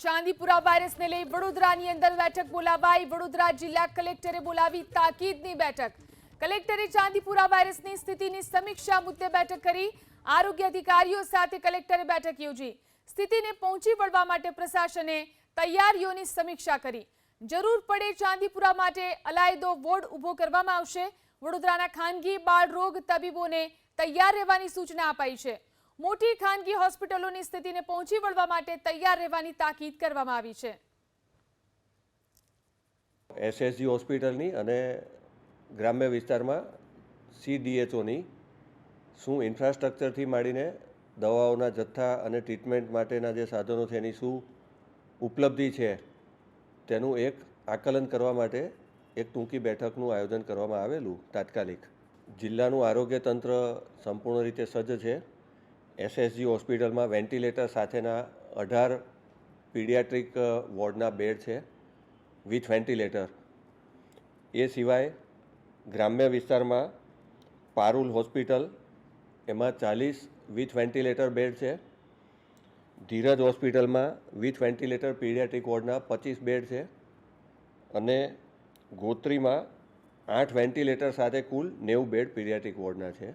ચાંદીપુરા વાયરસને લઈ વડોદરાની અંદર બેઠક બોલાવાઈ। વડોદરા જિલ્લા કલેક્ટરે બોલાવી તાકીદની બેઠક। કલેક્ટરે ચાંદીપુરા વાયરસની સ્થિતિની સમીક્ષા મુદ્દે બેઠક કરી। આરોગ્ય અધિકારીઓ સાથે કલેક્ટરે બેઠક યોજી। સ્થિતિને પહોંચી વળવા માટે પ્રશાસને તૈયારીઓની સમીક્ષા કરી। જરૂર પડે ચાંદીપુરા માટે અલાયદો વોર્ડ ઊભો કરવામાં આવશે। વડોદરાના ખાનગી બાળરોગ તબીબોને તૈયાર રહેવાની સૂચના અપાઈ છે। મોટી ખાનગી હોસ્પિટલોની સ્થિતિને પહોંચી વળવા માટે તૈયાર રહેવાની તાકીદ કરવામાં આવી છે। એસએસજી હોસ્પિટલની અને ગ્રામ્ય વિસ્તારમાં CDHOની શું ઇન્ફ્રાસ્ટ્રક્ચરથી માંડીને દવાઓના જથ્થા અને ટ્રીટમેન્ટ માટેના જે સાધનો છે એની શું ઉપલબ્ધિ છે તેનું એક આકલન કરવા માટે એક ટૂંકી બેઠકનું આયોજન કરવામાં આવેલું તાત્કાલિક। જિલ્લાનું આરોગ્ય તંત્ર સંપૂર્ણ રીતે સજ્જ છે। એસએસજી હોસ્પિટલમાં વેન્ટિલેટર સાથેના 18 પીડિયાટ્રિક વોર્ડના બેડ છે વિથ વેન્ટિલેટર। એ સિવાય ગ્રામ્ય વિસ્તારમાં પારુલ હોસ્પિટલ એમાં 40 વિથ વેન્ટિલેટર બેડ છે। ધીરજ હોસ્પિટલમાં વિથ વેન્ટિલેટર પીડિયાટ્રિક વોર્ડના 25 બેડ છે અને ગોત્રીમાં 8 વેન્ટિલેટર સાથે કુલ 90 બેડ પીડિયાટ્રિક વોર્ડના છે।